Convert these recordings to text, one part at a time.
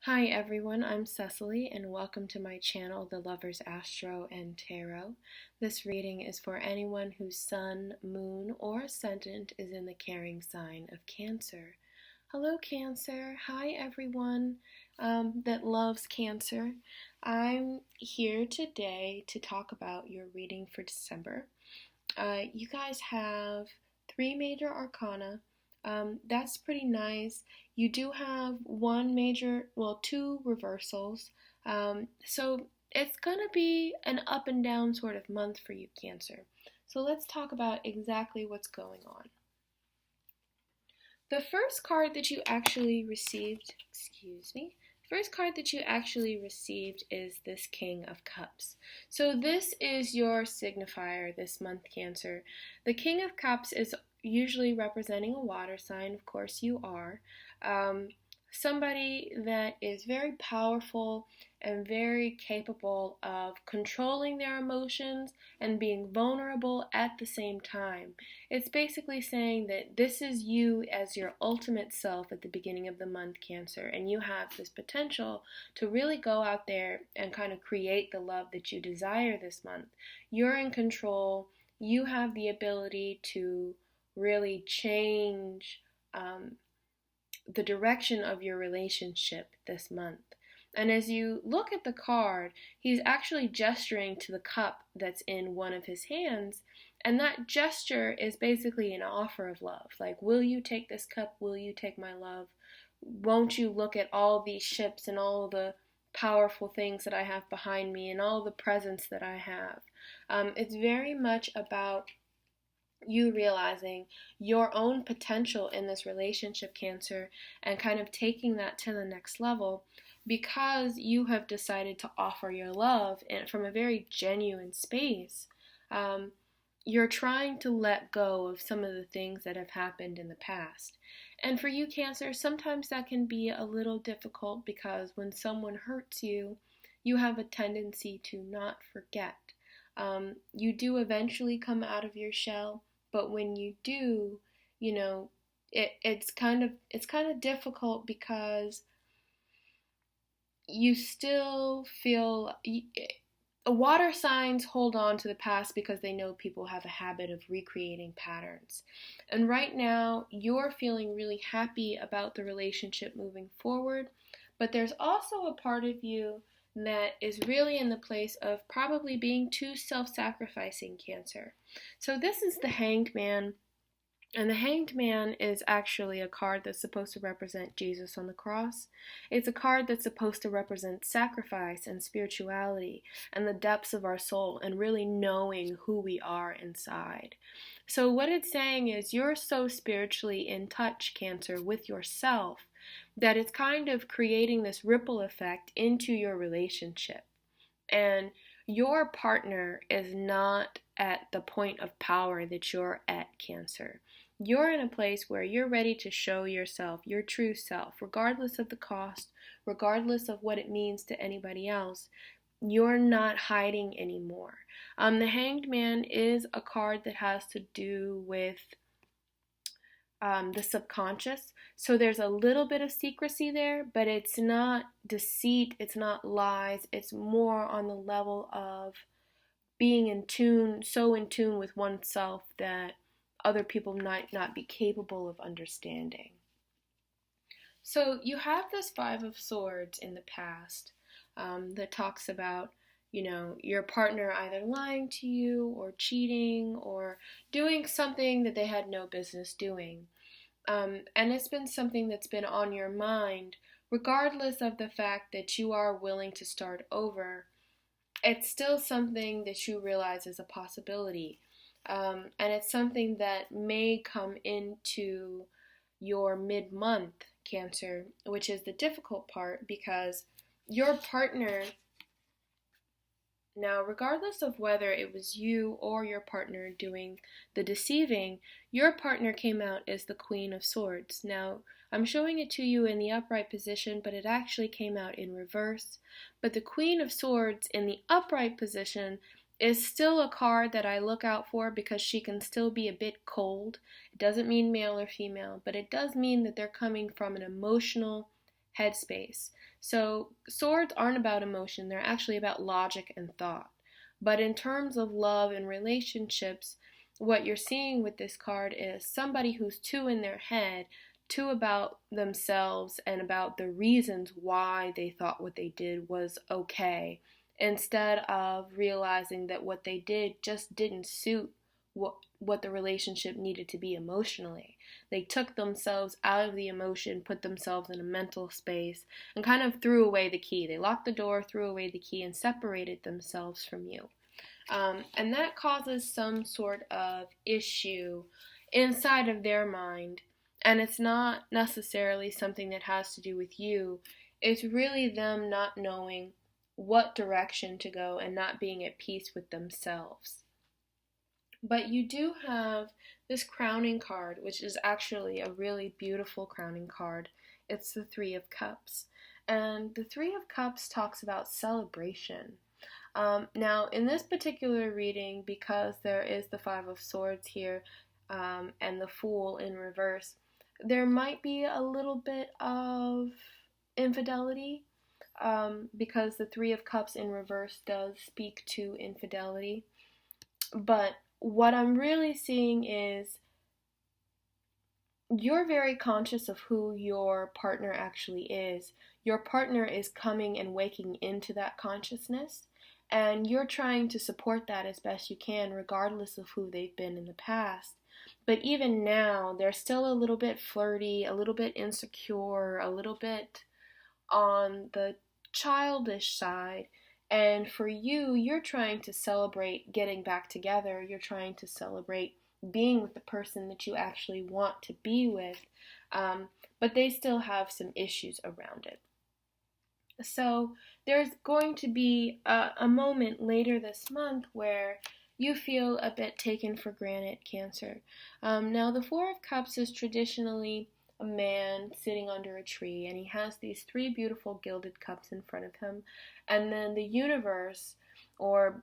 Hi everyone, I'm Cecily and welcome to my channel, The Lover's Astro and Tarot. This reading is for anyone whose sun, moon, or ascendant is in the carrying sign of Cancer. Hello Cancer, hi everyone that loves Cancer. I'm here today to talk about your reading for December. You guys have three major arcana. That's pretty nice. You do have two reversals. So it's gonna be an up and down sort of month for you, Cancer. So let's talk about exactly what's going on. The first card that you actually received, is this King of Cups. So this is your signifier this month, Cancer. The King of Cups is usually representing a water sign. Of course you are. Somebody that is very powerful and very capable of controlling their emotions and being vulnerable at the same time. It's basically saying that this is you as your ultimate self at the beginning of the month, Cancer, and you have this potential to really go out there and kind of create the love that you desire this month. You're in control. You have the ability to really change the direction of your relationship this month. And as you look at the card, he's actually gesturing to the cup that's in one of his hands, and that gesture is basically an offer of love. Like, will you take this cup? Will you take my love? Won't you look at all these ships and all the powerful things that I have behind me and all the presents that I have? It's very much about you realizing your own potential in this relationship, Cancer, and kind of taking that to the next level because you have decided to offer your love from a very genuine space. You're trying to let go of some of the things that have happened in the past. And for you, Cancer, sometimes that can be a little difficult because when someone hurts you, you have a tendency to not forget. You do eventually come out of your shell, but when you do, it's kind of difficult because you still feel water signs hold on to the past because they know people have a habit of recreating patterns. And right now, you're feeling really happy about the relationship moving forward, but there's also a part of you that is really in the place of probably being too self-sacrificing, Cancer. So this is the Hanged Man. And the Hanged Man is actually a card that's supposed to represent Jesus on the cross. It's a card that's supposed to represent sacrifice and spirituality and the depths of our soul and really knowing who we are inside. So what it's saying is you're so spiritually in touch, Cancer, with yourself that it's kind of creating this ripple effect into your relationship. And your partner is not at the point of power that you're at, Cancer. You're in a place where you're ready to show yourself, your true self, regardless of the cost, regardless of what it means to anybody else. You're not hiding anymore. The Hanged Man is a card that has to do with the subconscious. So there's a little bit of secrecy there, but it's not deceit, it's not lies, it's more on the level of being in tune, so in tune with oneself that other people might not be capable of understanding. So you have this Five of Swords in the past that talks about your partner either lying to you or cheating or doing something that they had no business doing. And it's been something that's been on your mind, regardless of the fact that you are willing to start over. It's still something that you realize is a possibility. And it's something that may come into your mid-month, Cancer, which is the difficult part because your partner, now regardless of whether it was you or your partner doing the deceiving, your partner came out as the Queen of Swords. Now, I'm showing it to you in the upright position, but it actually came out in reverse. But the Queen of Swords in the upright position is still a card that I look out for because she can still be a bit cold. It doesn't mean male or female, but it does mean that they're coming from an emotional headspace. So swords aren't about emotion, they're actually about logic and thought. But in terms of love and relationships, what you're seeing with this card is somebody who's too in their head, too about themselves and about the reasons why they thought what they did was okay, instead of realizing that what they did just didn't suit what the relationship needed to be emotionally. They took themselves out of the emotion, put themselves in a mental space, and kind of threw away the key. They locked the door, threw away the key, and separated themselves from you. And that causes some sort of issue inside of their mind. And it's not necessarily something that has to do with you. It's really them not knowing what direction to go and not being at peace with themselves. But you do have this crowning card, which is actually a really beautiful crowning card. It's the Three of Cups. And the Three of Cups talks about celebration. Now, in this particular reading, because there is the Five of Swords here and the Fool in reverse, there might be a little bit of infidelity because the Three of Cups in reverse does speak to infidelity. But what I'm really seeing is you're very conscious of who your partner actually is. Your partner is coming and waking into that consciousness, and you're trying to support that as best you can, regardless of who they've been in the past. But even now, they're still a little bit flirty, a little bit insecure, a little bit on the childish side. And for you, you're trying to celebrate getting back together. You're trying to celebrate being with the person that you actually want to be with. But they still have some issues around it. So there's going to be a moment later this month where you feel a bit taken for granted, Cancer. Now, the Four of Cups is traditionally a man sitting under a tree, and he has these three beautiful gilded cups in front of him, and then the universe, or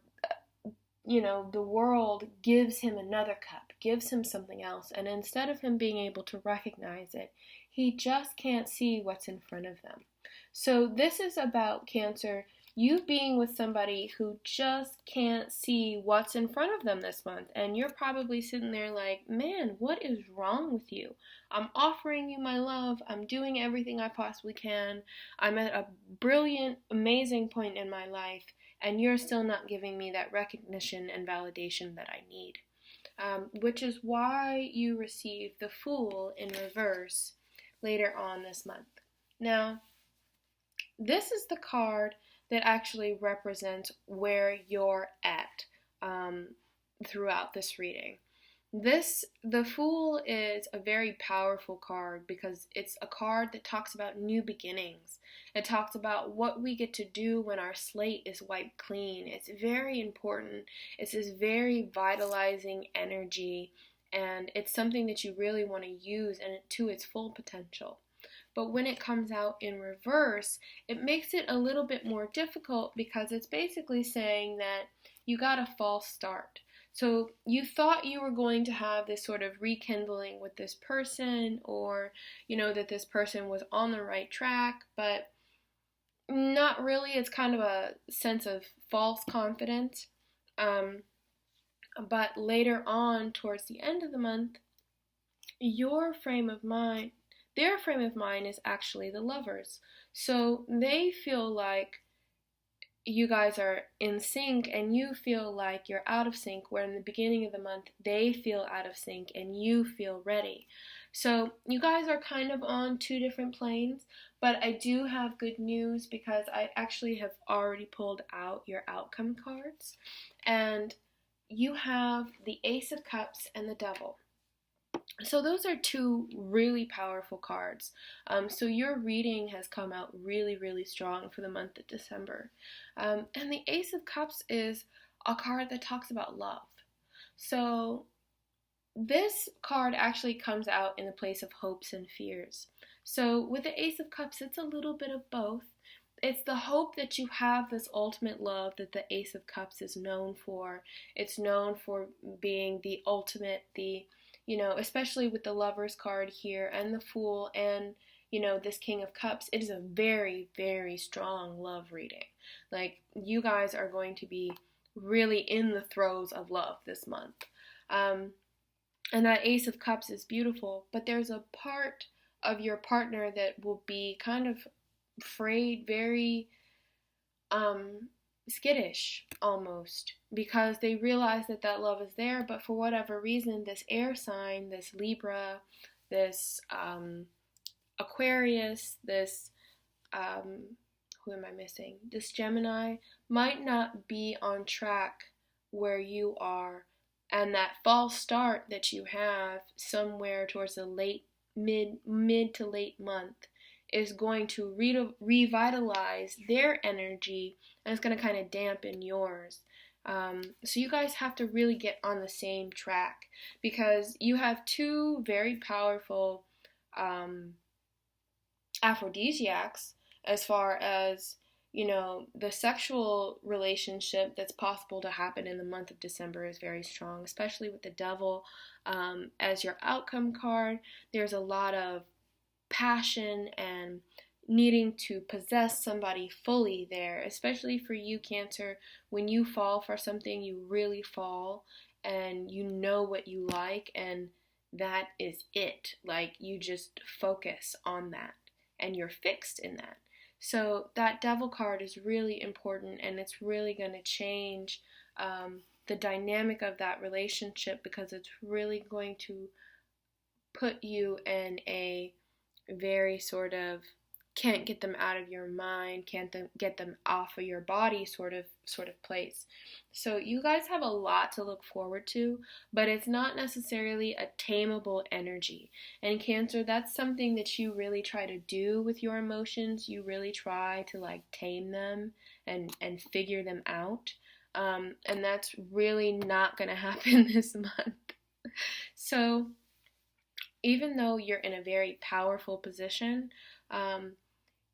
the world, gives him another cup, gives him something else, and instead of him being able to recognize it, he just can't see what's in front of them. So this is about, Cancer, you being with somebody who just can't see what's in front of them this month. And you're probably sitting there like, man, what is wrong with you? I'm offering you my love. I'm doing everything I possibly can. I'm at a brilliant, amazing point in my life, and you're still not giving me that recognition and validation that I need. Which is why you receive the Fool in reverse later on this month. Now, this is the card that actually represents where you're at throughout this reading. The Fool is a very powerful card because it's a card that talks about new beginnings. It talks about what we get to do when our slate is wiped clean. It's very important. It's this very vitalizing energy, and it's something that you really want to use and to its full potential. But when it comes out in reverse, it makes it a little bit more difficult because it's basically saying that you got a false start. So you thought you were going to have this sort of rekindling with this person, or, that this person was on the right track, but not really. It's kind of a sense of false confidence. But later on, towards the end of the month, their frame of mind is actually the Lovers. So they feel like you guys are in sync and you feel like you're out of sync, where in the beginning of the month they feel out of sync and you feel ready. So you guys are kind of on two different planes, but I do have good news because I actually have already pulled out your outcome cards, and you have the Ace of Cups and the Devil. So those are two really powerful cards. So your reading has come out really, really strong for the month of December. And the Ace of Cups is a card that talks about love. So this card actually comes out in the place of hopes and fears. So with the Ace of Cups, it's a little bit of both. It's the hope that you have this ultimate love that the Ace of Cups is known for. It's known for being the ultimate, especially with the Lovers card here and the Fool, and this King of Cups, it is a very, very strong love reading. Like, you guys are going to be really in the throes of love this month. And that Ace of Cups is beautiful, but there's a part of your partner that will be kind of afraid, very skittish almost, because they realize that that love is there, but for whatever reason, this air sign, this Libra, this Aquarius, this who am I missing? This Gemini might not be on track where you are, and that false start that you have somewhere towards the mid to late month is going to revitalize their energy, and it's going to kind of dampen yours. So you guys have to really get on the same track, because you have two very powerful aphrodisiacs as far as the sexual relationship that's possible to happen in the month of December is very strong, especially with the Devil as your outcome card. There's a lot of passion and needing to possess somebody fully there, especially for you, Cancer. When you fall for something, you really fall, and you know what you like, and that is it. Like, you just focus on that, and you're fixed in that. So that Devil card is really important, and it's really going to change the dynamic of that relationship, because it's really going to put you in a very sort of can't get them out of your mind, can't get them off of your body sort of place. So you guys have a lot to look forward to, but it's not necessarily a tameable energy. And Cancer, that's something that you really try to do with your emotions. You really try to like tame them and figure them out. And that's really not going to happen this month. So even though you're in a very powerful position,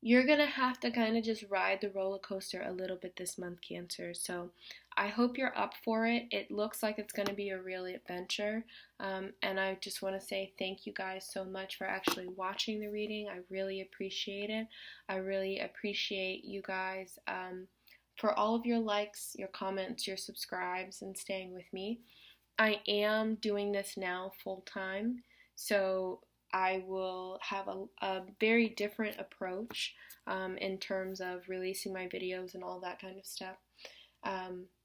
you're going to have to kind of just ride the roller coaster a little bit this month, Cancer. So I hope you're up for it. It looks like it's going to be a real adventure. And I just want to say thank you guys so much for actually watching the reading. I really appreciate it. I really appreciate you guys for all of your likes, your comments, your subscribes, and staying with me. I am doing this now full time. So I will have a very different approach in terms of releasing my videos and all that kind of stuff.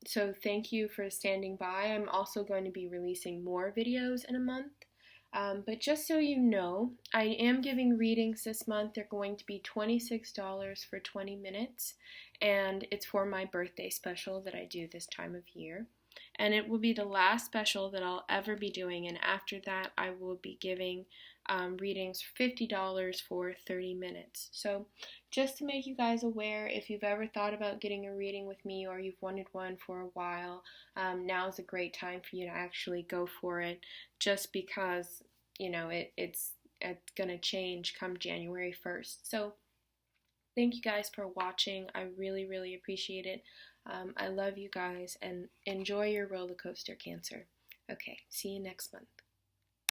So thank you for standing by. I'm also going to be releasing more videos in a month. But just so you know, I am giving readings this month. They're going to be $26 for 20 minutes. And it's for my birthday special that I do this time of year. And it will be the last special that I'll ever be doing, and after that I will be giving readings for $50 for 30 minutes. So just to make you guys aware, if you've ever thought about getting a reading with me, or you've wanted one for a while, now is a great time for you to actually go for it, just because it's going to change come January 1st. So thank you guys for watching. I really, really appreciate it. I love you guys, and enjoy your roller coaster, Cancer. Okay, see you next month.